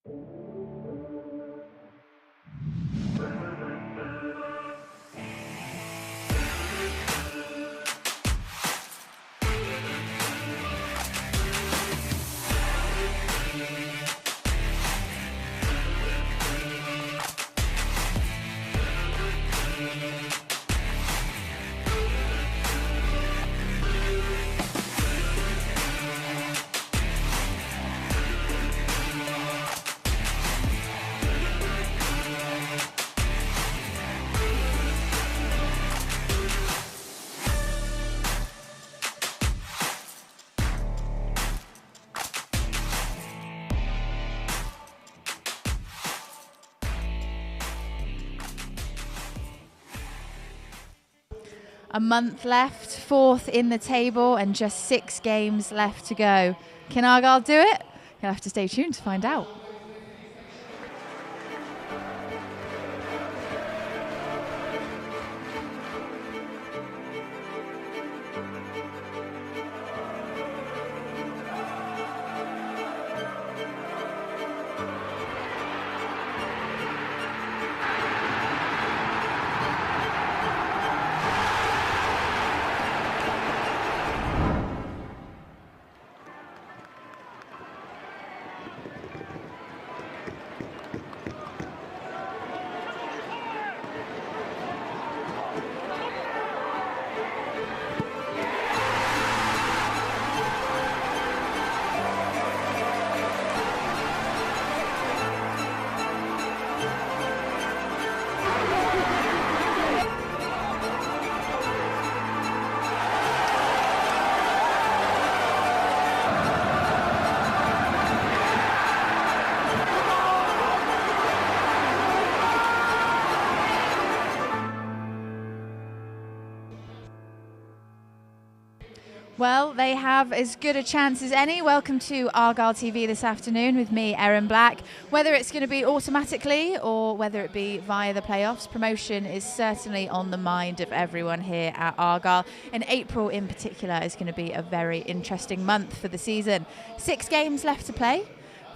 A month left, fourth in the table, and just 6 games left to go. Can Argyle do it? You'll have to stay tuned to find out. Well, they have as good a chance as any. Welcome to Argyle TV this afternoon with me, Erin Black. Whether it's going to be automatically or whether it be via the playoffs, promotion is certainly on the mind of everyone here at Argyle. And April in particular is going to be a very interesting month for the season. 6 games left to play,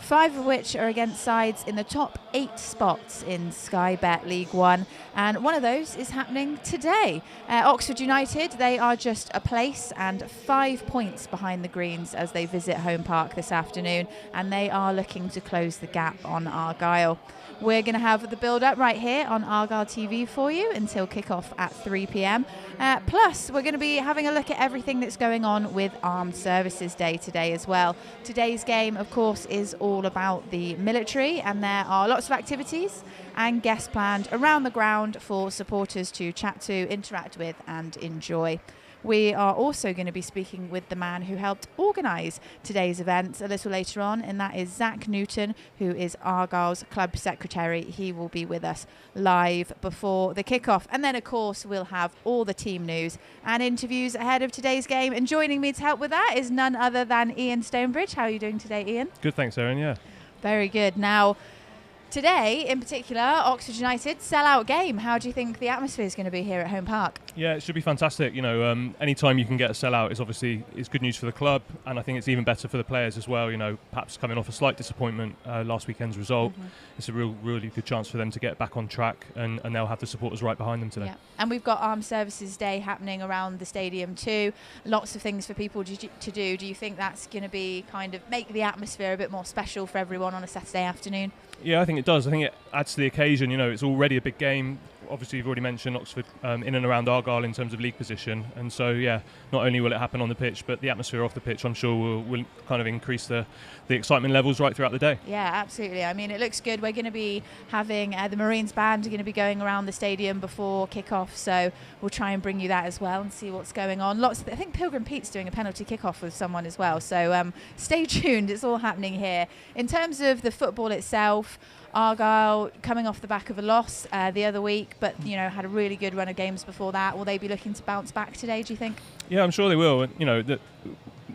5 of which are against sides in the top 8 spots in Sky Bet League One, and one of those is happening today. Oxford United, they are just a place and 5 points behind the Greens as they visit Home Park this afternoon, and they are looking to close the gap on Argyle. We're going to have the build-up right here on Argyle TV for you until kick-off at 3 p.m. Plus, we're going to be having a look at everything that's going on with Armed Services Day today as well. Today's game, of course, is all about the military, and there are lots of activities and guests planned around the ground for supporters to chat to, interact with and enjoy. We are also going to be speaking with the man who helped organise today's event a little later on, and that is Zach Newton, who is Argyle's club secretary. He will be with us live before the kickoff. And then, of course, we'll have all the team news and interviews ahead of today's game. And joining me to help with that is none other than Ian Stonebridge. How are you doing today, Ian? Good, thanks, Erin, yeah. Very good. Now, today, in particular, Oxford United, sell-out game. How do you think the atmosphere is going to be here at Home Park? Yeah, it should be fantastic. You know, any time you can get a sellout is obviously it's good news for the club, and I think it's even better for the players as well. You know, perhaps coming off a slight disappointment last weekend's result, it's a really good chance for them to get back on track, and they'll have the supporters right behind them today. Yeah. And we've got Armed Services Day happening around the stadium too. Lots of things for people to do. Do you think that's going to be kind of make the atmosphere a bit more special for everyone on a Saturday afternoon? Yeah, I think it does. I think it adds to the occasion. You know, it's already a big game. Obviously, you've already mentioned Oxford in and around Argyle in terms of league position. And so, yeah, not only will it happen on the pitch, but the atmosphere off the pitch, I'm sure, will kind of increase the excitement levels right throughout the day. Yeah, absolutely. I mean, it looks good. We're going to be having the Marines band are going to be going around the stadium before kick-off. So we'll try and bring you that as well and see what's going on. I think Pilgrim Pete's doing a penalty kick-off with someone as well. So stay tuned. It's all happening here. In terms of the football itself, Argyle coming off the back of a loss the other week, but had a really good run of games before that. Will they be looking to bounce back today, do you think? Yeah, I'm sure they will. You know,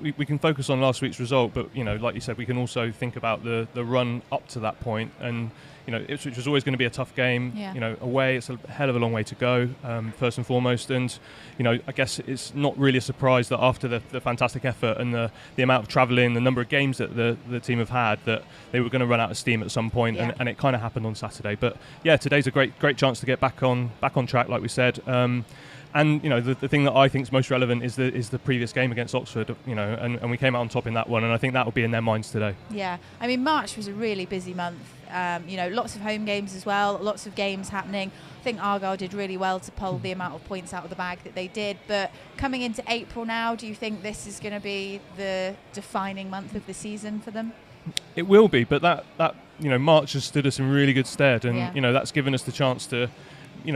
we can focus on last week's result, but like you said, we can also think about the run up to that point. And Ipswich was always going to be a tough game. Yeah. Away, it's a hell of a long way to go, first and foremost. And I guess it's not really a surprise that after the fantastic effort and the amount of travelling, the number of games that the team have had, that they were going to run out of steam at some point. Yeah. And it kind of happened on Saturday. But yeah, today's a great chance to get back on track, like we said. And the thing that I think is most relevant is the previous game against Oxford, and we came out on top in that one, and I think that will be in their minds today. Yeah, I mean, March was a really busy month. Lots of home games as well, lots of games happening. I think Argyle did really well to pull the amount of points out of the bag that they did. But coming into April now, do you think this is going to be the defining month of the season for them? It will be, but that March has stood us in really good stead, and Yeah. That's given us the chance to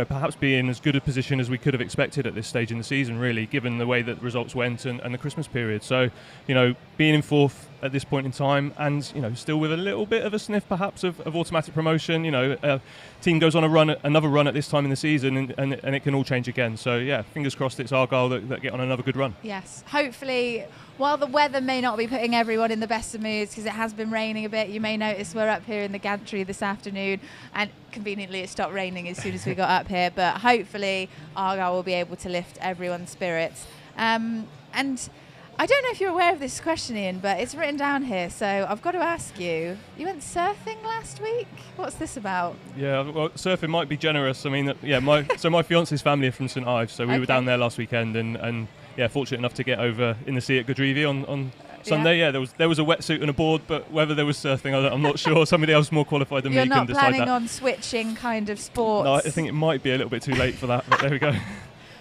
perhaps be in as good a position as we could have expected at this stage in the season, really, given the way that the results went and the Christmas period. So, being in fourth at this point in time, and still with a little bit of a sniff perhaps of automatic promotion. A team goes on another run at this time in the season, and it can all change again. So yeah, fingers crossed it's Argyle that get on another good run. Yes, hopefully. While the weather may not be putting everyone in the best of moods, because it has been raining a bit, you may notice we're up here in the gantry this afternoon, and conveniently it stopped raining as soon as we got up here. But hopefully Argyle will be able to lift everyone's spirits. And I don't know if you're aware of this question, Ian, but it's written down here, so I've got to ask you. You went surfing last week? What's this about? Yeah, well, surfing might be generous. I mean, my fiance's family are from St Ives, so we were down there last weekend, and fortunate enough to get over in the sea at Godrevy on Sunday. Yeah, there was a wetsuit and a board, but whether there was surfing, I'm not sure. Somebody else more qualified than me can decide that. You're not planning on switching kind of sports? No, I think it might be a little bit too late for that, but there we go.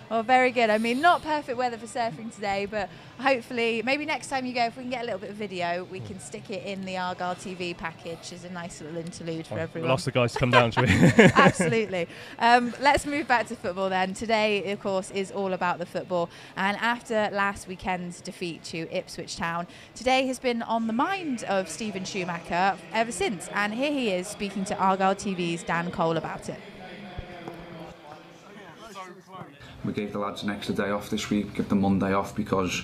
Well, very good. I mean, not perfect weather for surfing today, but hopefully, maybe next time you go, if we can get a little bit of video, we can stick it in the Argyle TV package as a nice little interlude for everyone. We'll ask the guys to come down, shall we? Absolutely. Let's move back to football then. Today, of course, is all about the football. And after last weekend's defeat to Ipswich Town, today has been on the mind of Stephen Schumacher ever since. And here he is speaking to Argyle TV's Dan Cole about it. We gave the lads an extra day off this week, give them Monday off because,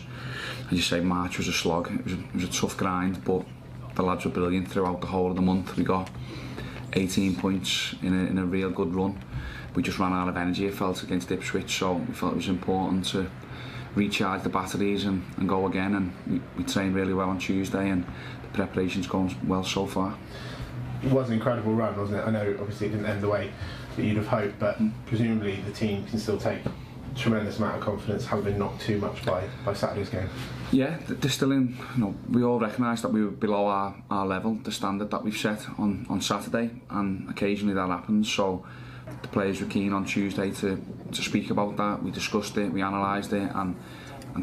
as you say, March was a slog. It was a tough grind, but the lads were brilliant throughout the whole of the month. We got 18 points in a real good run. We just ran out of energy, it felt, against Ipswich, so we felt it was important to recharge the batteries and go again. And we trained really well on Tuesday, and the preparation's going well so far. It was an incredible run, wasn't it? I know obviously it didn't end the way that you'd have hoped, but presumably the team can still take a tremendous amount of confidence, having been knocked too much by Saturday's game. Yeah, they're still in. We all recognise that we were below our level, the standard that we've set on Saturday, and occasionally that happens. So the players were keen on Tuesday to speak about that. We discussed it, we analysed it, and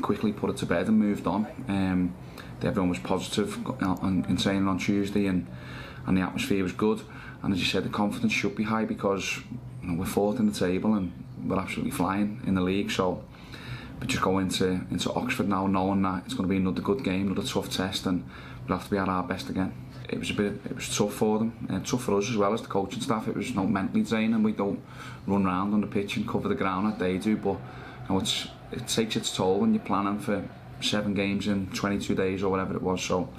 quickly put it to bed and moved on. Everyone was positive in training on Tuesday, and the atmosphere was good. And as you said, the confidence should be high because we're fourth in the table and we're absolutely flying in the league. So we just go into Oxford now knowing that it's going to be another good game, another tough test, and we'll have to be at our best again. It was tough for them, and tough for us as well as the coaching staff. It was mentally draining. We don't run around on the pitch and cover the ground like they do, but it takes its toll when you're planning for 7 games in 22 days or whatever it was. So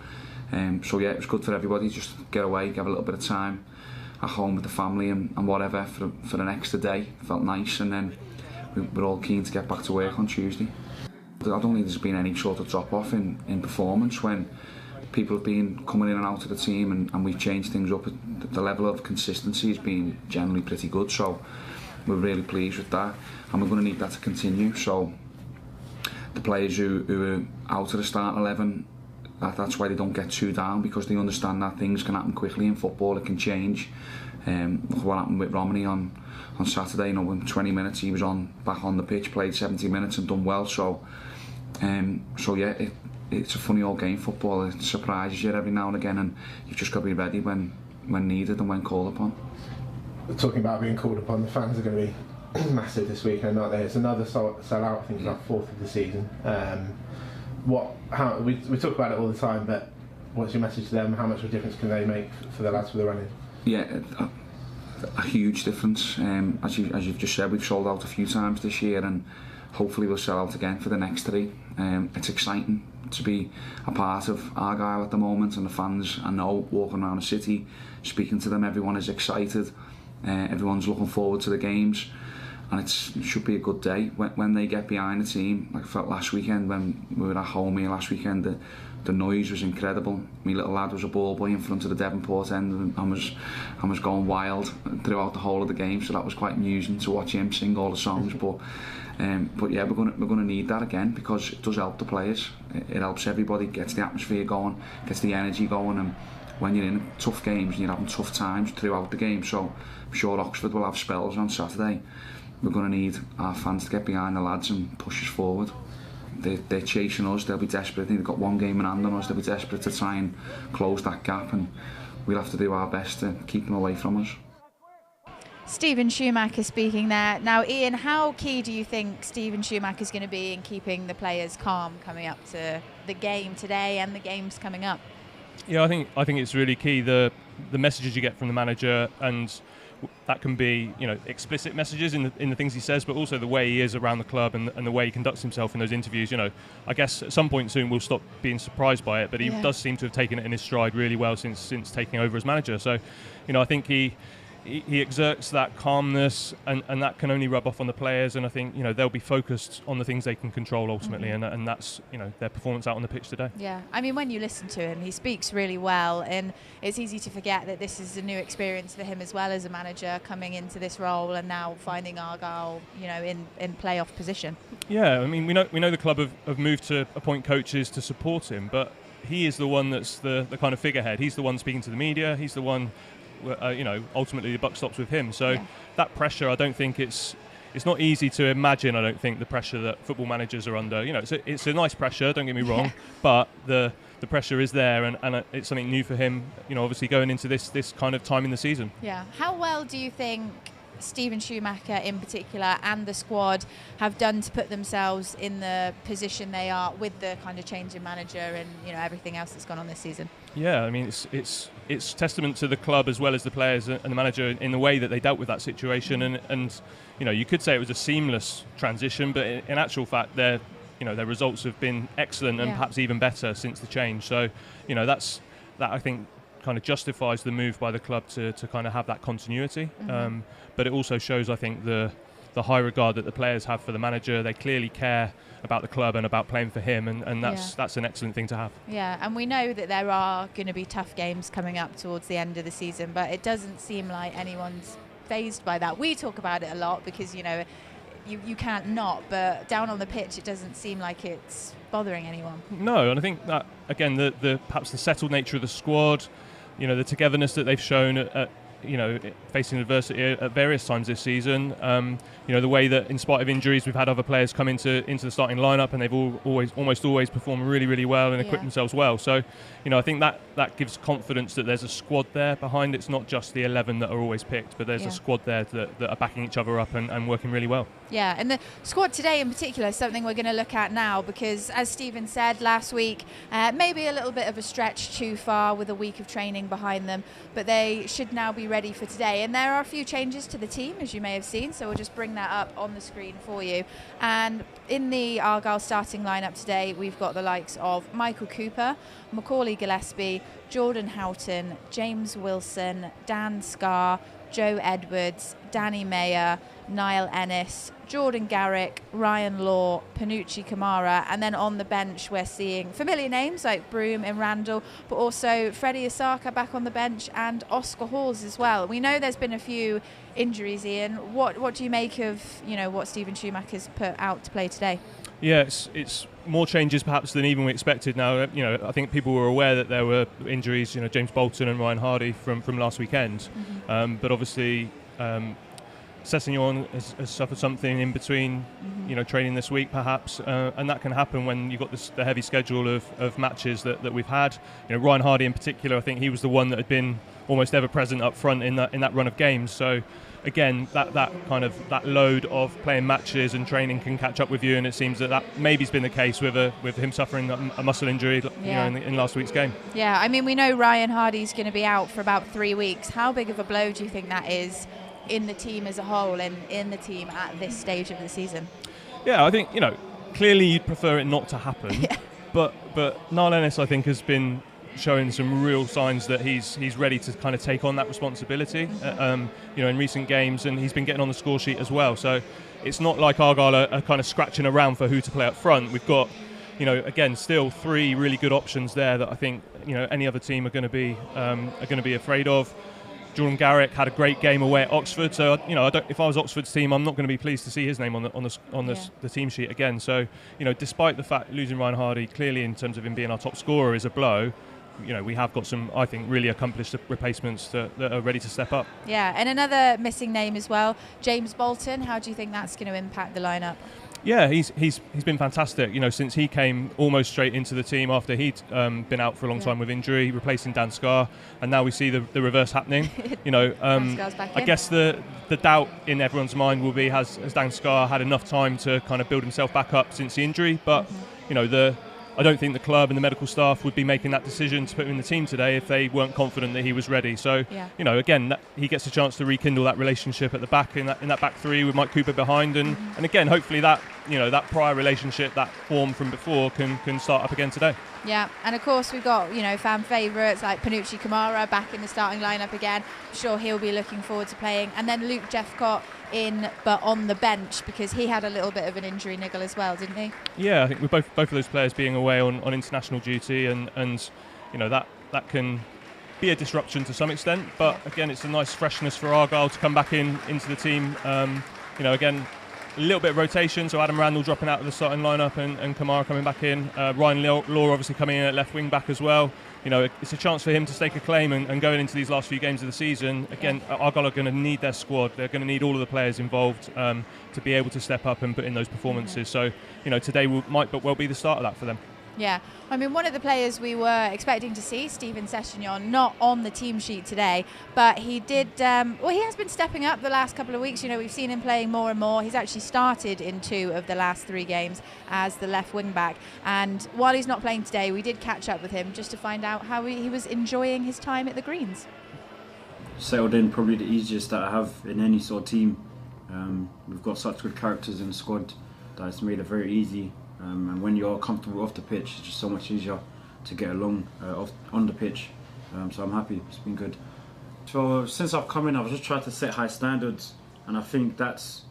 yeah, it was good for everybody just to get away, have a little bit of time at home with the family and whatever for an extra day. It felt nice, and then we're all keen to get back to work on Tuesday. I don't think there's been any sort of drop off in performance when people have been coming in and out of the team, and we've changed things up. The level of consistency has been generally pretty good, so we're really pleased with that, and we're going to need that to continue. So the players who are out of the starting 11, that's why they don't get too down, because they understand that things can happen quickly in football. It can change. Look what happened with Romney on Saturday. In 20 minutes he was back on the pitch, played 70 minutes and done well. So yeah, it's a funny old game, football. It surprises you every now and again, and you've just got to be ready when needed and when called upon. Talking about being called upon, the fans are going to be massive this weekend, aren't they? It's another sell-out. I think it's our 4th of the season. We talk about it all the time, but what's your message to them? How much of a difference can they make for the lads for the running? Yeah, a huge difference. As you've just said, we've sold out a few times this year, and hopefully we'll sell out again for the next 3. It's exciting to be a part of Argyle at the moment, and the fans, I know, walking around the city, speaking to them, everyone is excited, everyone's looking forward to the games, and it should be a good day when they get behind the team. Like I felt last weekend when we were at home here last weekend, the noise was incredible. My little lad was a ball boy in front of the Devonport end and was going wild throughout the whole of the game, so that was quite amusing to watch him sing all the songs. But yeah, we're gonna need that again, because it does help the players. It helps everybody, gets the atmosphere going, gets the energy going, and when you're in tough games and you're having tough times throughout the game. So I'm sure Oxford will have spells on Saturday. We're going to need our fans to get behind the lads and push us forward. They're chasing us, they'll be desperate. I think they've got one game in hand on us, they'll be desperate to try and close that gap, and we'll have to do our best to keep them away from us. Stephen Schumacher speaking there. Now, Ian, how key do you think Stephen Schumacher is going to be in keeping the players calm coming up to the game today and the games coming up? Yeah, I think it's really key, the messages you get from the manager, and that can be, explicit messages in the things he says, but also the way he is around the club and the way he conducts himself in those interviews. I guess at some point soon we'll stop being surprised by it, but he does seem to have taken it in his stride really well since taking over as manager. So, I think he exerts that calmness, and that can only rub off on the players, and I think they'll be focused on the things they can control ultimately, and that's their performance out on the pitch today. Yeah, I mean, when you listen to him, he speaks really well, and it's easy to forget that this is a new experience for him as well as a manager, coming into this role and now finding Argyle in playoff position. Yeah, I mean, we know the club have moved to appoint coaches to support him, but he is the one that's the kind of figurehead. He's the one speaking to the media, he's the one ultimately the buck stops with him. So that pressure, I don't think it's not easy to imagine. I don't think the pressure that football managers are under. It's a nice pressure, don't get me wrong, but the pressure is there, and it's something new for him. Obviously going into this kind of time in the season. Yeah. How well do you think Stephen Schumacher in particular and the squad have done to put themselves in the position they are with the kind of change in manager and everything else that's gone on this season? Yeah, I mean, it's testament to the club as well as the players and the manager in the way that they dealt with that situation, and you could say it was a seamless transition, but in actual fact their results have been excellent and perhaps even better since the change. So that I think kind of justifies the move by the club to kind of have that continuity. But it also shows, I think, the high regard that the players have for the manager. They clearly care about the club and about playing for him, and that's an excellent thing to have. Yeah, and we know that there are going to be tough games coming up towards the end of the season, but it doesn't seem like anyone's fazed by that. We talk about it a lot because you can't not, but down on the pitch it doesn't seem like it's bothering anyone. No, and I think that again the perhaps the settled nature of the squad, the togetherness that they've shown at facing adversity at various times this season. The way that in spite of injuries we've had other players come into the starting lineup, and they've almost always performed really, really well and equipped themselves well. So, I think that gives confidence that there's a squad there behind. It's not just the 11 that are always picked, but there's a squad there that are backing each other up and working really well. Yeah, and the squad today in particular is something we're going to look at now, because as Stephen said last week, maybe a little bit of a stretch too far with a week of training behind them, but they should now be ready for today. And there are a few changes to the team, as you may have seen, so we'll just bring that up on the screen for you. And in the Argyle starting lineup today, we've got the likes of Michael Cooper, Macaulay Gillespie, Jordan Houghton, James Wilson, Dan Scarr, Joe Edwards, Danny Mayer, Niall Ennis, Jordan Garrick, Ryan Law, Panucci Kamara, and then on the bench we're seeing familiar names like Broom and Randall, but also Freddie Osaka back on the bench and Oscar Halls as well. We know there's been a few injuries, Ian. What do you make of what Stephen Schumacher's put out to play today? Yeah, it's more changes perhaps than even we expected. Now, I think people were aware that there were injuries, James Bolton and Ryan Hardy from last weekend, but obviously Sessegnon has suffered something in between, training this week perhaps, and that can happen when you've got the heavy schedule of matches that we've had. Ryan Hardy in particular, I think he was the one that had been almost ever present up front in that run of games. So again, that load of playing matches and training can catch up with you, and it seems that maybe's been the case with him suffering a muscle injury in last week's game. Yeah, I mean, we know Ryan Hardy's going to be out for about 3 weeks. How big of a blow do you think that is in the team as a whole and in the team at this stage of the season? Yeah, I think, clearly you'd prefer it not to happen. Yeah. But Niall Ennis, I think, has been showing some real signs that he's ready to kind of take on that responsibility, in recent games, and he's been getting on the score sheet as well. So it's not like Argyle are kind of scratching around for who to play up front. We've got, again, still 3 really good options there that I think, any other team are going to be afraid of. Jordan Garrick had a great game away at Oxford, so if I was Oxford's team, I'm not going to be pleased to see his name on the team sheet again. So despite the fact losing Ryan Hardy, clearly in terms of him being our top scorer is a blow, we have got some, I think, really accomplished replacements that are ready to step up. Yeah, and another missing name as well, James Bolton. How do you think that's going to impact the lineup? Yeah, he's been fantastic. Since he came almost straight into the team after he'd been out for a long time with injury, replacing Dan Scarr, and now we see the reverse happening. Dan Scarr's back I in. guess the doubt in everyone's mind will be has Dan Scarr had enough time to kind of build himself back up since the injury? But I don't think the club and the medical staff would be making that decision to put him in the team today if they weren't confident that he was ready. So, again, he gets a chance to rekindle that relationship at the back in that back 3 with Mike Cooper behind, and again, hopefully that that prior relationship, that form from before, can start up again today. Yeah, and of course we've got fan favourites like Panucci Kamara back in the starting lineup again. I'm sure he'll be looking forward to playing, and then Luke Jeffcott in but on the bench because he had a little bit of an injury niggle as well, didn't he? Yeah, I think with both of those players being away on international duty, and that can be a disruption to some extent, but again, it's a nice freshness for Argyle to come back into the team. Again, a little bit of rotation, so Adam Randall dropping out of the starting lineup and Kamara coming back in. Ryan Law obviously coming in at left wing back as well. It's a chance for him to stake a claim and going into these last few games of the season. Again, Argyle are going to need their squad. They're going to need all of the players involved to be able to step up and put in those performances. So, today might but well be the start of that for them. Yeah, I mean, one of the players we were expecting to see, Stephen Sessegnon, not on the team sheet today, but he did, he has been stepping up the last couple of weeks. We've seen him playing more and more. He's actually started in 2 of the last 3 games as the left wing back. And while he's not playing today, we did catch up with him just to find out how he was enjoying his time at the Greens. Settled in, probably the easiest that I have in any sort of team. We've got such good characters in the squad that it's made it very easy. And when you're comfortable off the pitch, it's just so much easier to get along on the pitch. So I'm happy, it's been good. So since I've come in, I've just tried to set high standards, and I think that's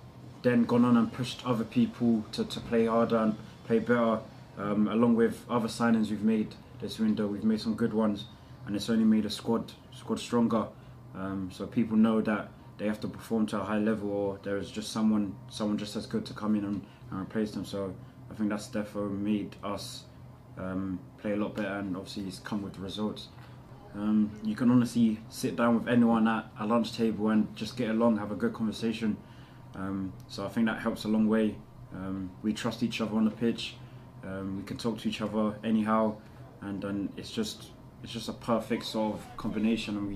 then gone on and pushed other people to play harder and play better. Along with other signings we've made this window, we've made some good ones, and it's only made a squad stronger. So people know that they have to perform to a high level, or there is just someone just as good to come in and replace them. So I think that's definitely made us play a lot better, and obviously it's come with the results. You can honestly sit down with anyone at a lunch table and just get along, have a good conversation. So I think that helps a long way. We trust each other on the pitch. We can talk to each other anyhow, and it's just a perfect sort of combination, and we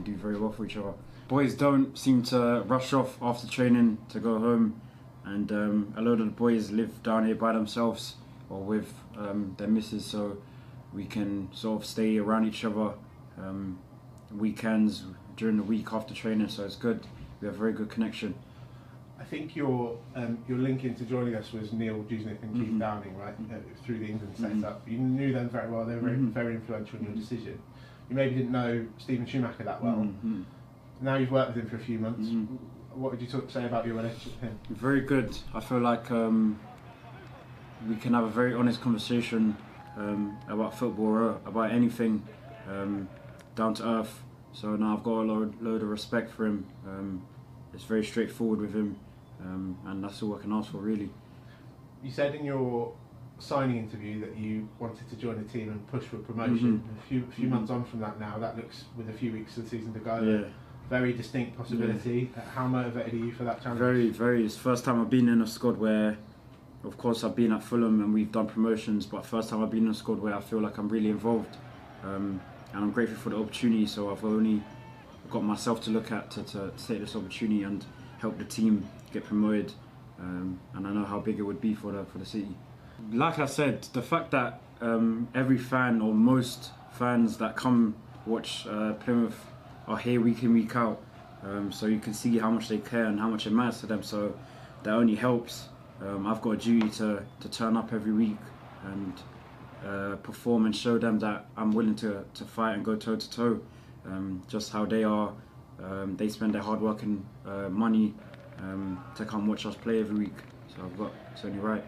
do very well for each other. Boys don't seem to rush off after training to go home. And a lot of the boys live down here by themselves or with their missus, so we can sort of stay around each other weekends, during the week after training, so it's good. We have a very good connection. I think your link into joining us was Neil Jusnick and Keith Downing, right? Through the England setup. You knew them very well. They were very influential in your decision. You maybe didn't know Stephen Schumacher that well. Now you've worked with him for a few months. What would you say about your relationship with him? Very good. I feel like we can have a very honest conversation about football or about anything, down to earth. So now I've got a load of respect for him. It's very straightforward with him, and that's all I can ask for, really. You said in your signing interview that you wanted to join the team and push for promotion. A few months on from that now, that looks, with a few weeks of the season to go, very distinct possibility. How motivated are you for that challenge? Very. It's the first time I've been in a squad where, of course, I've been at Fulham and we've done promotions, but first time I've been in a squad where I feel like I'm really involved. And I'm grateful for the opportunity, so I've only got myself to look at to take this opportunity and help the team get promoted. And I know how big it would be for the city. Like I said, the fact that every fan, or most fans that come watch Plymouth, are here week in, week out, so you can see how much they care and how much it matters to them, so that only helps. I've got a duty to turn up every week and perform and show them that I'm willing to fight and go toe to toe. Just how they are, they spend their hard work and money to come watch us play every week. So it's only right.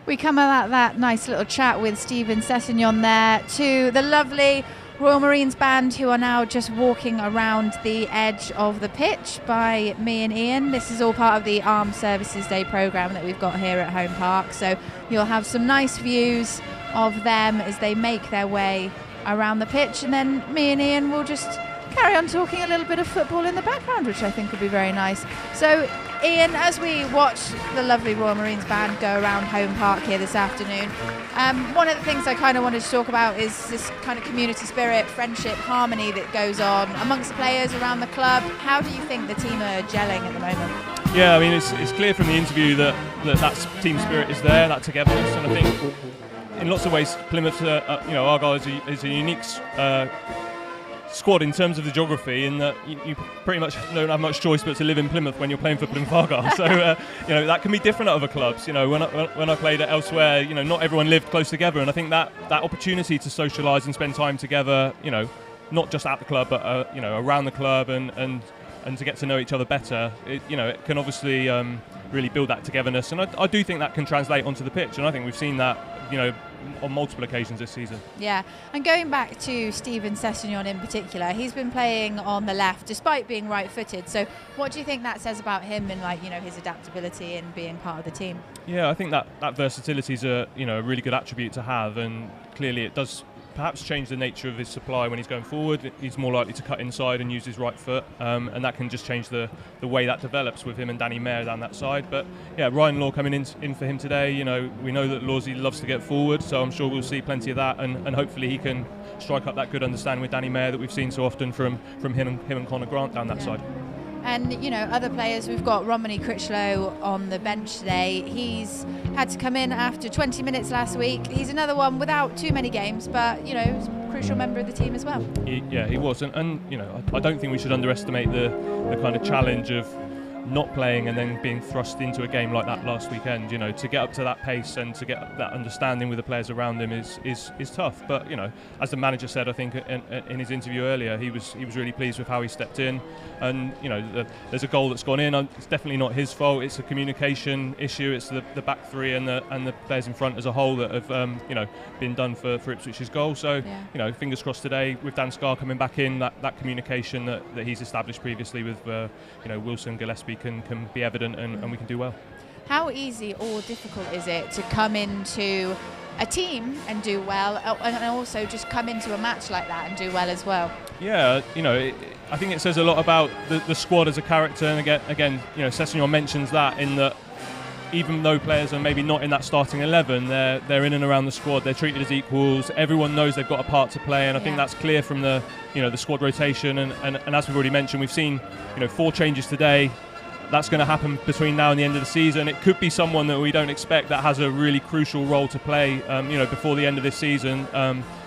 We come at that nice little chat with Stephen Sessegnon there to the lovely Royal Marines band, who are now just walking around the edge of the pitch by me and Ian. This is all part of the Armed Services Day programme that we've got here at Home Park, so you'll have some nice views of them as they make their way around the pitch, and then me and Ian will just carry on talking a little bit of football in the background, which I think will be very nice. So Ian, as we watch the lovely Royal Marines band go around Home Park here this afternoon, one of the things I kind of wanted to talk about is this kind of community spirit, friendship, harmony that goes on amongst players around the club. How do you think the team are gelling at the moment? Yeah, I mean, it's clear from the interview that team spirit is there, that togetherness, and I think in lots of ways Plymouth, Argyle is a unique squad in terms of the geography, in that you pretty much don't have much choice but to live in Plymouth when you're playing for Plymouth Argyle. So that can be different at other clubs. When I played elsewhere, not everyone lived close together, and I think that opportunity to socialise and spend time together, not just at the club but around the club and to get to know each other better, it can obviously really build that togetherness, and I do think that can translate onto the pitch, and I think we've seen that on multiple occasions this season. Yeah, and going back to Stephen Sessegnon in particular, he's been playing on the left despite being right-footed. So what do you think that says about him and his adaptability and being part of the team? Yeah, I think that versatility is a really good attribute to have, and clearly it does perhaps change the nature of his supply when he's going forward. He's more likely to cut inside and use his right foot, and that can just change the way that develops with him and Danny Mayer down that side. But yeah, Ryan Law coming in for him today, we know that Lawsy loves to get forward, so I'm sure we'll see plenty of that, and hopefully he can strike up that good understanding with Danny Mayer that we've seen so often from him and Connor Grant down that side. And other players, we've got Romany Critchlow on the bench today. He's had to come in after 20 minutes last week. He's another one without too many games, but he's a crucial member of the team as well. He was, and I don't think we should underestimate the kind of challenge of not playing and then being thrust into a game like that last weekend. To get up to that pace and to get that understanding with the players around him is tough. But as the manager said, I think in his interview earlier, he was really pleased with how he stepped in. And there's a goal that's gone in. It's definitely not his fault. It's a communication issue. It's the back three and the players in front as a whole that have been done for Ipswich's goal. So fingers crossed today with Dan Scarr coming back in, that communication that he's established previously with Wilson, Gillespie can be evident, and we can do well. How easy or difficult is it to come into a team and do well, and also just come into a match like that and do well as well? Yeah, I think it says a lot about the squad as a character, and again, Sessegnon mentions that in that even though players are maybe not in that starting 11, they're in and around the squad. They're treated as equals. Everyone knows they've got a part to play, and I think that's clear from the squad rotation. And as we've already mentioned, we've seen 4 changes today. That's going to happen between now and the end of the season. It could be someone that we don't expect that has a really crucial role to play, before the end of this season.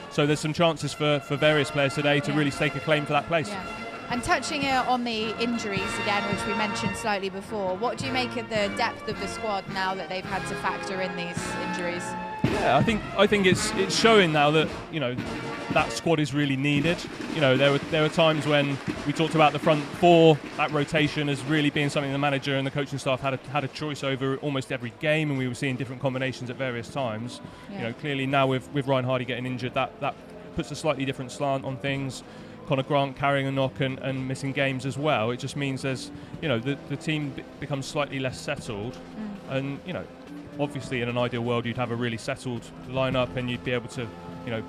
So there's some chances for various players today to really stake a claim for that place. Yeah. And touching on the injuries again, which we mentioned slightly before, what do you make of the depth of the squad now that they've had to factor in these injuries? Yeah, I think it's showing now that that squad is really needed. There were times when we talked about the front 4, that rotation as really being something the manager and the coaching staff had a choice over almost every game, and we were seeing different combinations at various times. Clearly now with Ryan Hardy getting injured, that puts a slightly different slant on things. Connor Grant carrying a knock and missing games as well. It just means there's the team becomes slightly less settled, and obviously in an ideal world you'd have a really settled lineup and you'd be able to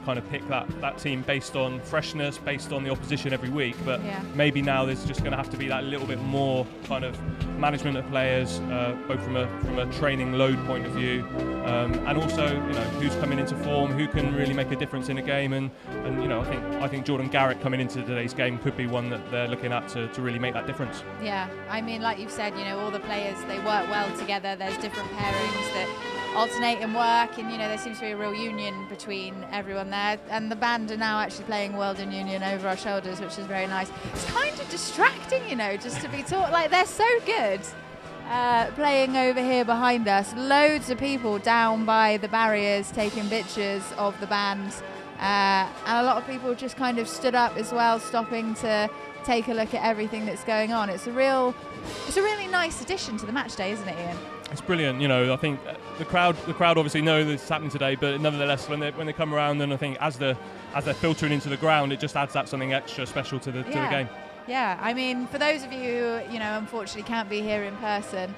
kind of pick that team based on freshness, based on the opposition every week. But maybe now there's just going to have to be that little bit more kind of management of players, both from a training load point of view, and also who's coming into form, who can really make a difference in a game. And I think Jordan Garrett coming into today's game could be one that they're looking at to really make that difference. Yeah, I mean, like you've said, all the players, they work well together. There's different pairings that alternate and work, and there seems to be a real union between everyone there, and the band are now actually playing World in Union over our shoulders, which is very nice. It's kind of distracting, just to be taught, like, they're so good. playing over here behind us. Loads of people down by the barriers taking pictures of the band, and a lot of people just kind of stood up as well, stopping to take a look at everything that's going on. It's a really nice addition to the match day, isn't it, Ian? It's brilliant. I think the crowd obviously know that it's happening today, but nonetheless, when they come around, and I think as they're filtering into the ground, it just adds that something extra special to the game. Yeah, I mean, for those of you who, unfortunately can't be here in person,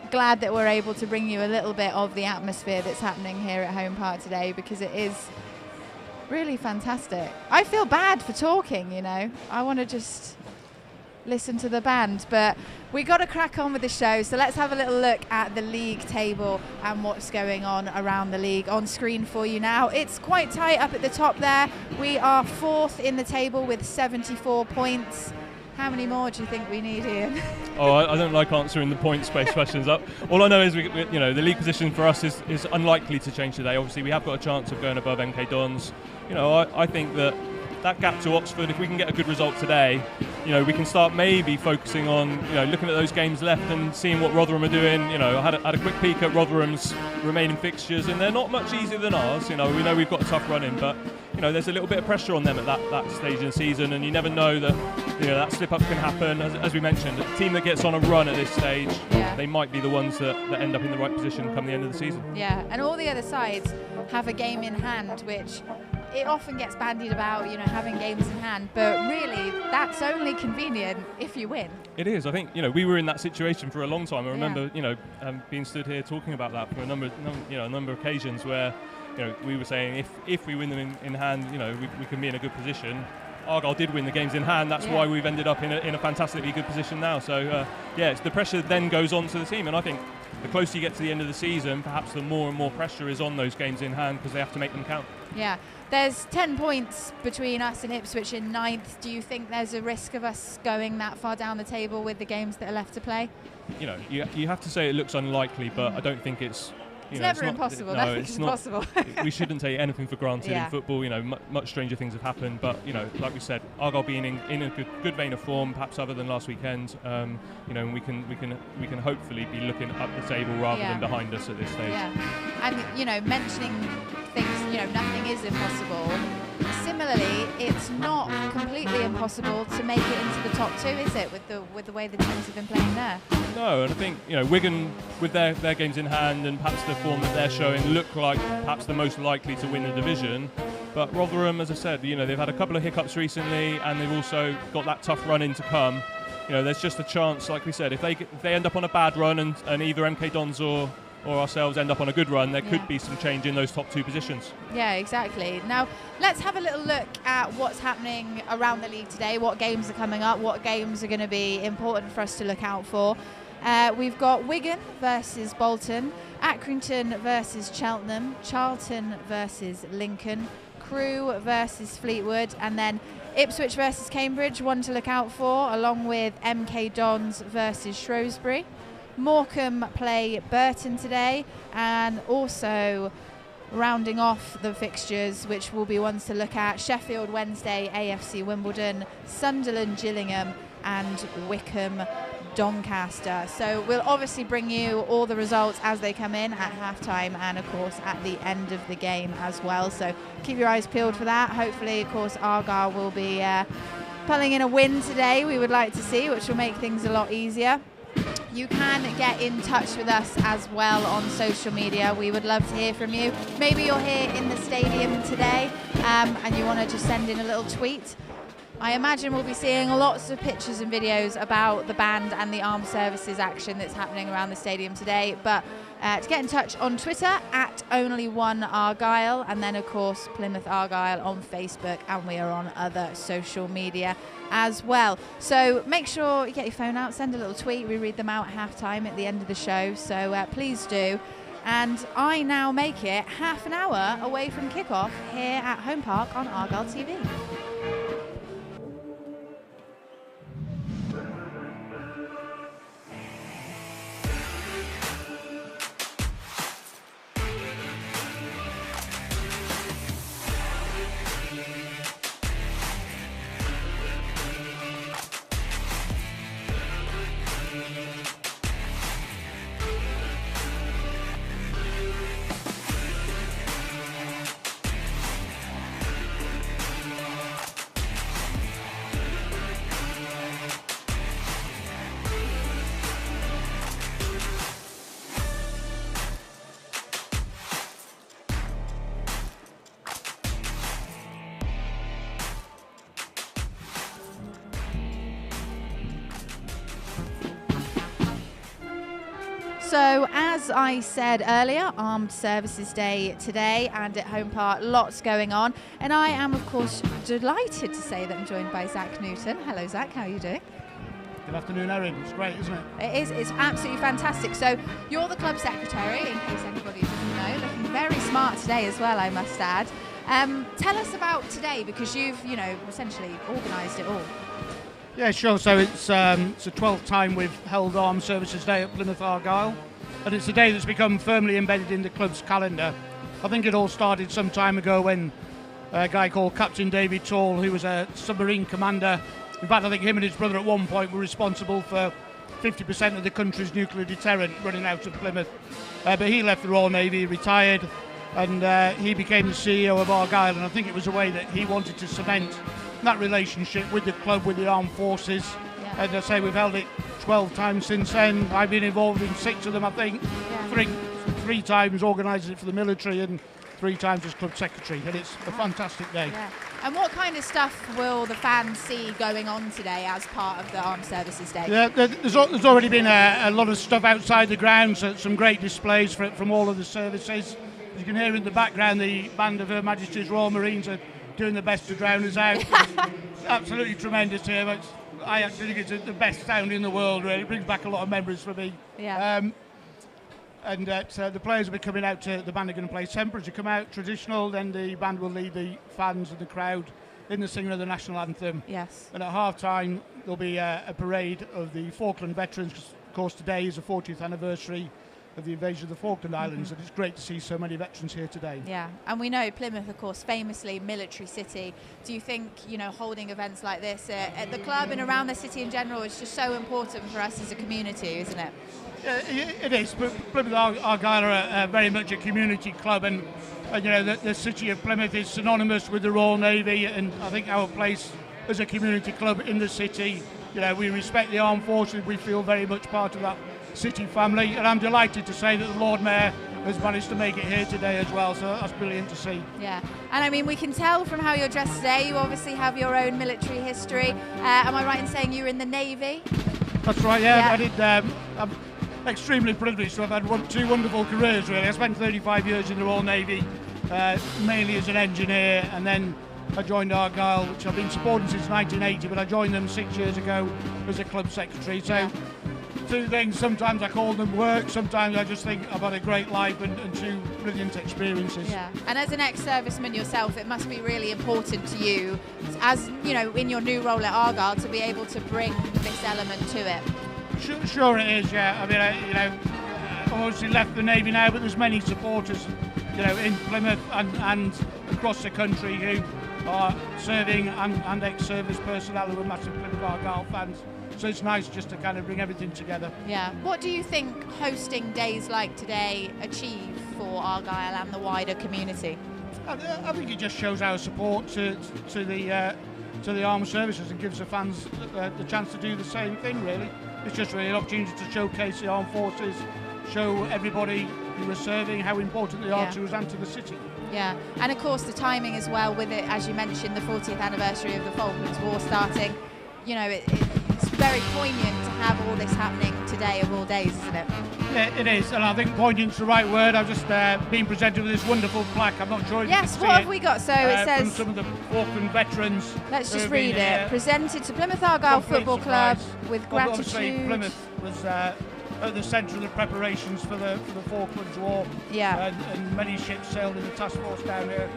glad that we're able to bring you a little bit of the atmosphere that's happening here at Home Park today, because it is really fantastic. I feel bad for talking, I want to just listen to the band, but we got to crack on with the show. So let's have a little look at the league table and what's going on around the league on screen for you now. It's quite tight up at the top there. We are 4th in the table with 74 points. How many more do you think we need, Ian? I don't like answering the point-based questions up. All I know is the league position for us is unlikely to change today. Obviously, we have got a chance of going above MK Dons. I think that gap to Oxford, if we can get a good result today, we can start maybe focusing on, looking at those games left and seeing what Rotherham are doing. I had a quick peek at Rotherham's remaining fixtures, and they're not much easier than ours. We know we've got a tough run in, but there's a little bit of pressure on them at that stage in the season, and you never know that that slip-up can happen. As we mentioned, a team that gets on a run at this stage, they might be the ones that end up in the right position come the end of the season. Yeah, and all the other sides have a game in hand, which it often gets bandied about, having games in hand, but really that's only convenient if you win. It is. I think, we were in that situation for a long time. I remember, being stood here talking about that for a number of occasions where, we were saying if we win them in hand, we can be in a good position. Argyle did win the games in hand. That's why we've ended up in a fantastically good position now. So, it's the pressure then goes on to the team, and I think the closer you get to the end of the season, perhaps the more and more pressure is on those games in hand because they have to make them count. Yeah. There's 10 points between us and Ipswich in 9th. Do you think there's a risk of us going that far down the table with the games that are left to play? You have to say it looks unlikely, but I don't think it's... It's never impossible. Nothing's impossible. We shouldn't take anything for granted in football. Much stranger things have happened. But like we said, Argyle being in a good vein of form, perhaps other than last weekend. And we can hopefully be looking up the table rather than behind us at this stage. Yeah, and mentioning things, nothing is impossible. Similarly, it's not completely impossible to make it into the top 2, is it? With the way the teams have been playing there. No, and I think Wigan, with their games in hand and perhaps the form that they're showing, look like perhaps the most likely to win the division. But Rotherham, as I said, they've had a couple of hiccups recently, and they've also got that tough run in to come. There's just a chance, like we said, if they end up on a bad run and either MK Dons or ourselves end up on a good run, there could be some change in those top 2 positions. Yeah, exactly. Now, let's have a little look at what's happening around the league today, what games are coming up, what games are going to be important for us to look out for. We've got Wigan versus Bolton, Accrington versus Cheltenham, Charlton versus Lincoln, Crewe versus Fleetwood, and then Ipswich versus Cambridge, one to look out for, along with MK Dons versus Shrewsbury. Morecambe play Burton today, and also rounding off the fixtures, which will be ones to look at, Sheffield Wednesday, AFC Wimbledon, Sunderland Gillingham, and Wycombe Doncaster. So we'll obviously bring you all the results as they come in at halftime and of course at the end of the game as well. So keep your eyes peeled for that. Hopefully, of course, Argyle will be pulling in a win today. We would like to see, which will make things a lot easier. You can get in touch with us as well on social media. We would love to hear from you. Maybe you're here in the stadium today and you want to just send in a little tweet. I imagine we'll be seeing lots of pictures and videos about the band and the armed services action that's happening around the stadium today. But to get in touch on Twitter at @only1argyle, and then of course Plymouth Argyle on Facebook, and we are on other social media as well. So make sure you get your phone out, send a little tweet. We read them out at half-time at the end of the show, so please do. And I now make it half an hour away from kickoff here at Home Park on Argyle TV. So, as I said earlier, Armed Services Day today, and at Home Park, lots going on. And I am, of course, delighted to say that I'm joined by Zach Newton. Hello, Zach. How are you doing? Good afternoon, Erin. It's great, isn't it? It is. It's absolutely fantastic. So, you're the club secretary, in case anybody doesn't know. Looking very smart today as well, I must add. Tell us about today, because you've, essentially organised it all. Yeah, sure. So it's the 12th time we've held Armed Services Day at Plymouth Argyle, and it's a day that's become firmly embedded in the club's calendar. I think it all started some time ago when a guy called Captain David Tall, who was a submarine commander. In fact, I think him and his brother at one point were responsible for 50% of the country's nuclear deterrent running out of Plymouth. But he left the Royal Navy, retired, and he became the CEO of Argyle, and I think it was a way that he wanted to cement that relationship with the club, with the armed forces. Yeah. As I say, we've held it 12 times since then. I've been involved in 6 of them, I think. Yeah. Three times organising it for the military and 3 times as club secretary, and it's a fantastic day. Yeah. And what kind of stuff will the fans see going on today as part of the Armed Services Day? Yeah, there's already been a lot of stuff outside the grounds, some great displays from all of the services. As you can hear in the background, the band of Her Majesty's Royal Marines are doing the best to drown us out. It's absolutely tremendous here. But I actually think it's the best sound in the world, really. It brings back a lot of memories for me. Yeah. The players will be coming out the band are going to play Temper as you come out, traditional, then the band will lead the fans and the crowd in the singing of the national anthem. Yes. And at half-time, there'll be a parade of the Falkland veterans. Of course, today is the 40th anniversary of the invasion of the Falkland Islands, and it's great to see so many veterans here today. Yeah, and we know Plymouth, of course, famously military city. Do you think, holding events like this at the club and around the city in general is just so important for us as a community, isn't it? Yeah, it is. But Plymouth Argyle are very much a community club, and the city of Plymouth is synonymous with the Royal Navy, and I think our place as a community club in the city, we respect the armed forces. We feel very much part of that city family, and I'm delighted to say that the Lord Mayor has managed to make it here today as well, so that's brilliant to see. Yeah, and I mean, we can tell from how you're dressed today, you obviously have your own military history. Am I right in saying you were in the Navy? That's right, yeah. I did. I'm extremely privileged to have had 2 wonderful careers, really. I spent 35 years in the Royal Navy, mainly as an engineer, and then I joined Argyle, which I've been supporting since 1980, but I joined them 6 years ago as a club secretary. So 2 things, sometimes I call them work, sometimes I just think I've had a great life and 2 brilliant experiences. Yeah, and as an ex-serviceman yourself, it must be really important to you, as in your new role at Argyle, to be able to bring this element to it. Sure it is, yeah. I mean, I've obviously left the Navy now, but there's many supporters, in Plymouth and across the country who are serving and ex-service personnel who are massive Plymouth Argyle fans. So it's nice just to kind of bring everything together. Yeah. What do you think hosting days like today achieve for Argyle and the wider community? I think it just shows our support to the armed services and gives the fans the chance to do the same thing, really. It's just really an opportunity to showcase the armed forces, show everybody who are serving how important they are to us and to the city. Yeah, and of course the timing as well with it, as you mentioned, the 40th anniversary of the Falklands War starting. It's very poignant to have all this happening today of all days, isn't it? Yeah, it is, and I think poignant's the right word. I've just been presented with this wonderful plaque. I'm not sure if you can see what have we got? So it says from some of the Falkland veterans. Let's just read it. Presented to Plymouth Argyle Football Club with gratitude. Obviously, Plymouth was at the centre of the preparations for the Falklands War. Yeah. And many ships sailed in the task force down here.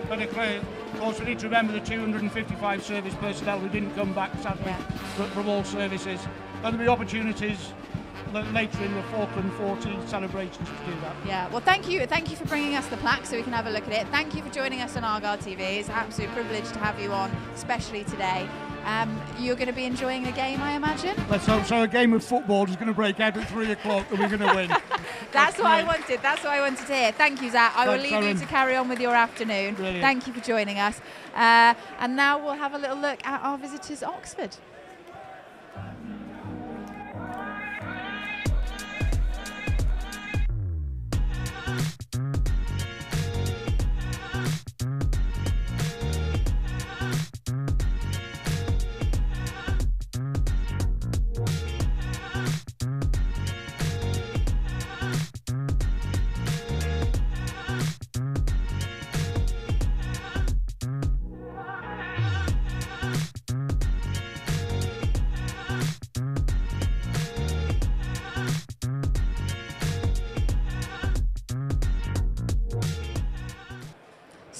But of course, we need to remember the 255 service personnel who didn't come back, sadly, from all services. And there'll be opportunities later in the Falkland 40 celebrations to do that. Yeah, well, thank you for bringing us the plaque so we can have a look at it. Thank you for joining us on Argyle TV. It's an absolute privilege to have you on, especially today. You're going to be enjoying the game, I imagine? Let's hope so. A game of football is going to break out at 3 o'clock and we're going to win. That's what I wanted. That's what I wanted to hear. Thank you, Zach. I will leave you to carry on with your afternoon. Brilliant. Thank you for joining us. And now we'll have a little look at our visitors, Oxford.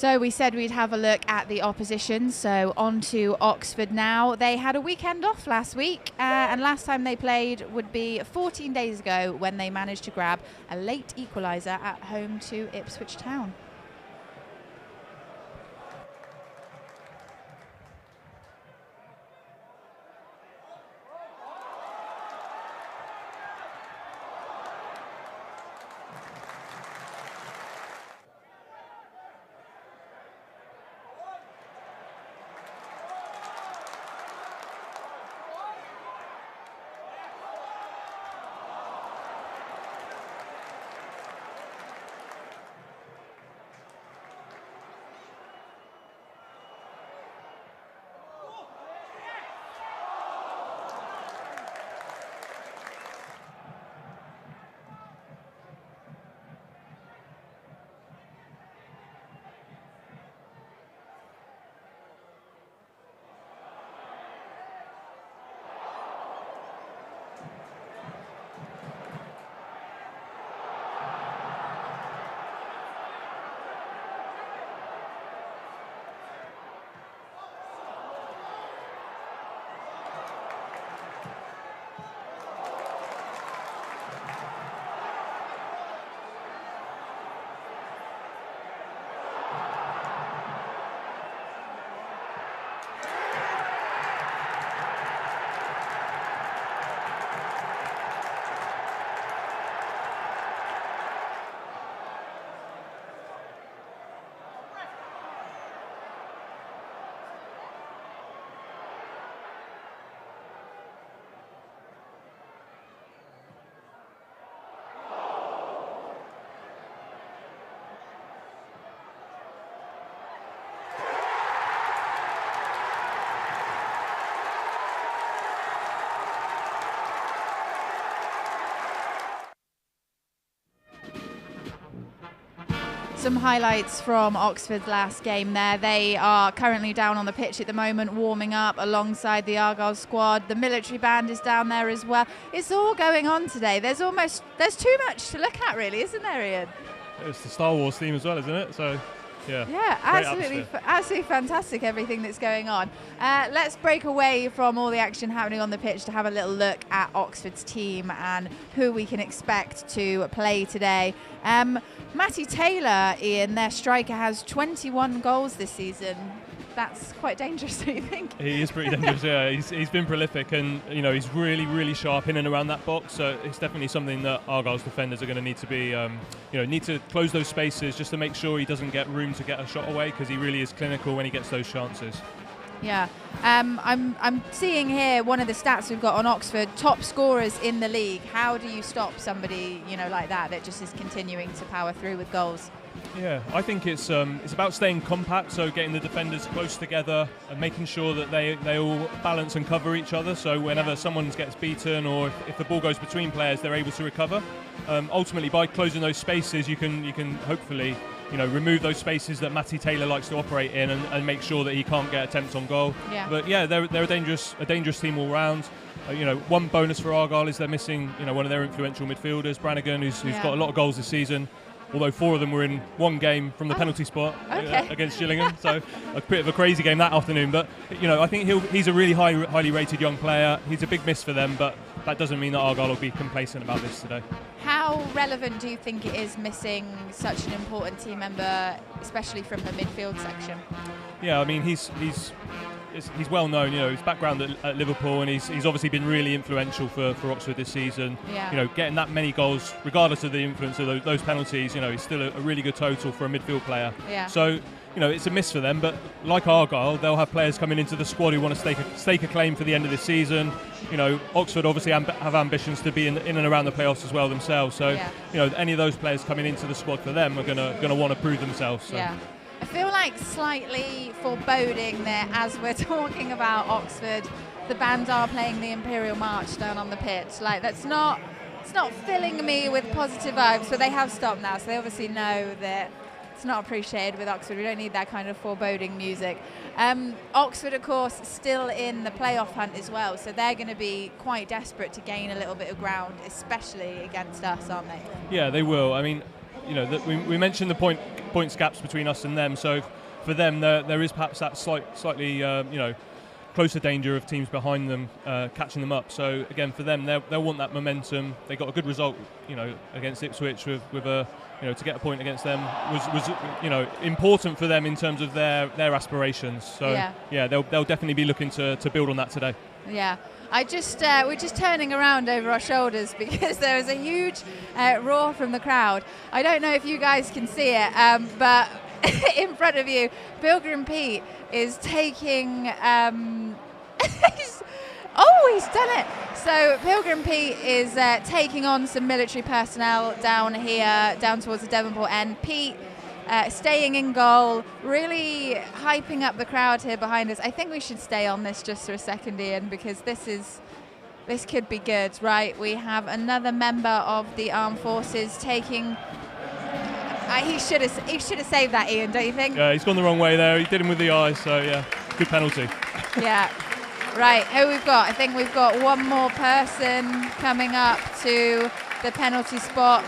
So we said we'd have a look at the opposition, so on to Oxford now. They had a weekend off last week, and last time they played would be 14 days ago when they managed to grab a late equaliser at home to Ipswich Town. Some highlights from Oxford's last game there. They are currently down on the pitch at the moment, warming up alongside the Argyle squad. The military band is down there as well. It's all going on today. There's too much to look at, really, isn't there, Ian? It's the Star Wars theme as well, isn't it? So, yeah. Yeah, absolutely fantastic, everything that's going on. Let's break away from all the action happening on the pitch to have a little look at Oxford's team and who we can expect to play today. Matty Taylor, Ian, their striker, has 21 goals this season. That's quite dangerous, don't you think? He is pretty dangerous, yeah. He's been prolific, and he's really, really sharp in and around that box. So it's definitely something that Argyle's defenders are going to need to be, need to close those spaces just to make sure he doesn't get room to get a shot away, because he really is clinical when he gets those chances. Yeah, I'm seeing here one of the stats we've got on Oxford: top scorers in the league. How do you stop somebody like that just is continuing to power through with goals? Yeah, I think it's about staying compact, so getting the defenders close together and making sure that they all balance and cover each other. So whenever someone gets beaten, or if the ball goes between players, they're able to recover. Ultimately, by closing those spaces, you can hopefully remove those spaces that Matty Taylor likes to operate in, and make sure that he can't get attempts on goal. Yeah. But yeah, they're a dangerous team all round. One bonus for Argyle is they're missing one of their influential midfielders, Brannigan, who's got a lot of goals this season. Although 4 of them were in one game from the penalty spot against Gillingham, so a bit of a crazy game that afternoon. But I think he's a really highly rated young player. He's a big miss for them, but that doesn't mean that Argyle will be complacent about this today. How relevant do you think it is missing such an important team member, especially from the midfield section? Yeah, I mean he's well known. His background at Liverpool, and he's obviously been really influential for Oxford this season. Yeah. Getting that many goals, regardless of the influence of those penalties, he's still a really good total for a midfield player. Yeah. So it's a miss for them, but like Argyle, they'll have players coming into the squad who want to stake a claim for the end of this season. Oxford obviously have ambitions to be in and around the playoffs as well themselves. So any of those players coming into the squad for them are going to want to prove themselves. So. Yeah. I feel like slightly foreboding there as we're talking about Oxford. The band are playing the Imperial March down on the pitch. It's not filling me with positive vibes, but they have stopped now, so they obviously know that it's not appreciated with Oxford. We don't need that kind of foreboding music. Oxford, of course, still in the playoff hunt as well, so they're going to be quite desperate to gain a little bit of ground, especially against us, aren't they? Yeah, they will. I mean, we mentioned the point points gaps between us and them. So for them, there is perhaps that slightly closer danger of teams behind them catching them up. So again, for them, they'll want that momentum. They got a good result, against Ipswich with a, to get a point against them was important for them in terms of their aspirations. So they'll definitely be looking to build on that today. Yeah. We're just turning around over our shoulders because there is a huge roar from the crowd. I don't know if you guys can see it, but in front of you, Pilgrim Pete is taking. He's done it. So Pilgrim Pete is taking on some military personnel down here, down towards the Devonport end. Pete staying in goal, really hyping up the crowd here behind us. I think we should stay on this just for a second, Ian, because this could be good, right? We have another member of the armed forces taking. He should have saved that, Ian, don't you think? Yeah, he's gone the wrong way there. He did him with the eyes, so yeah, good penalty. Yeah. Right, who we've got? I think we've got one more person coming up to the penalty spot.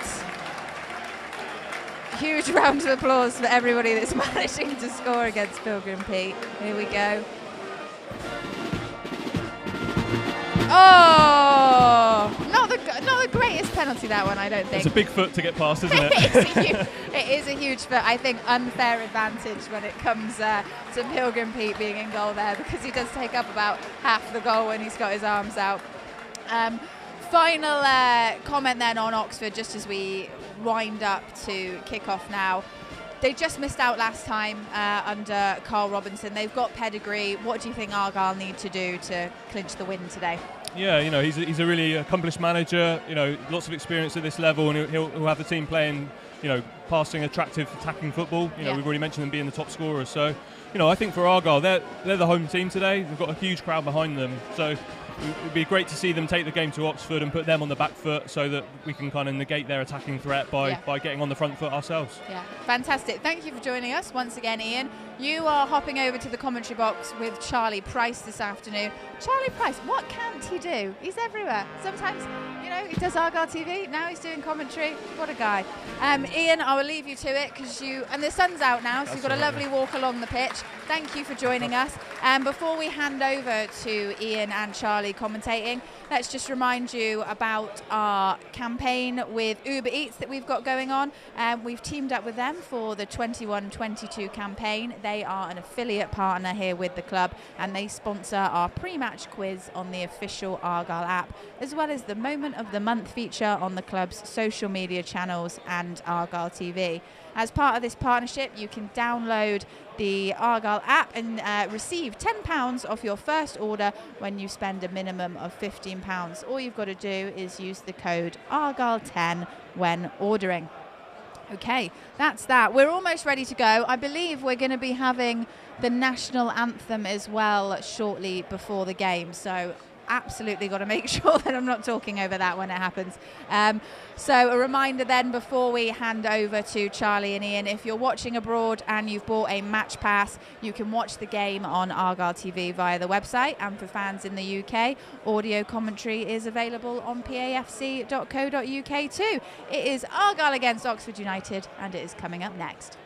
Huge round of applause for everybody that's managing to score against Pilgrim Pete. Here we go. Oh, not the greatest penalty, that one, I don't think. It's a big foot to get past, isn't it? It is a huge foot. I think unfair advantage when it comes to Pilgrim Pete being in goal there, because he does take up about half the goal when he's got his arms out. Final comment then on Oxford, just as we wind up to kick off now. They just missed out last time under Carl Robinson. They've got pedigree. What do you think Argyle need to do to clinch the win today? Yeah, he's a really accomplished manager. Lots of experience at this level, and he'll have the team playing, passing, attractive, attacking football. We've already mentioned them being the top scorers. So, I think for Argyle, they're the home team today. They've got a huge crowd behind them. So it'd be great to see them take the game to Oxford and put them on the back foot, so that we can kind of negate their attacking threat by getting on the front foot ourselves. Yeah, fantastic. Thank you for joining us once again, Ian. You are hopping over to the commentary box with Charlie Price this afternoon. Charlie Price, what can't he do? He's everywhere. Sometimes, he does Argyle TV. Now he's doing commentary. What a guy. Ian, I will leave you to it and the sun's out now, so you've got a lovely walk along the pitch. Thank you for joining us. And before we hand over to Ian and Charlie commentating, let's just remind you about our campaign with Uber Eats that we've got going on. We've teamed up with them for the 21-22 campaign. They are an affiliate partner here with the club, and they sponsor our pre-match quiz on the official Argyle app, as well as the Moment of the Month feature on the club's social media channels and Argyle TV. As part of this partnership, you can download the Argyle app and receive £10 off your first order when you spend a minimum of £15. All you've got to do is use the code Argyle10 when ordering. Okay, that's that. We're almost ready to go. I believe we're going to be having the national anthem as well shortly before the game. So absolutely got to make sure that I'm not talking over that when it happens. So a reminder then, before we hand over to Charlie and Ian, if you're watching abroad and you've bought a match pass, you can watch the game on Argyle TV via the website. And for fans in the UK, audio commentary is available on pafc.co.uk too. It is Argyle against Oxford United, and it is coming up next.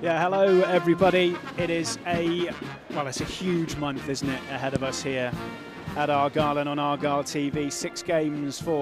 Yeah, hello everybody. It is it's a huge month, isn't it, ahead of us here at Argyle and on Argyle TV. 6 games for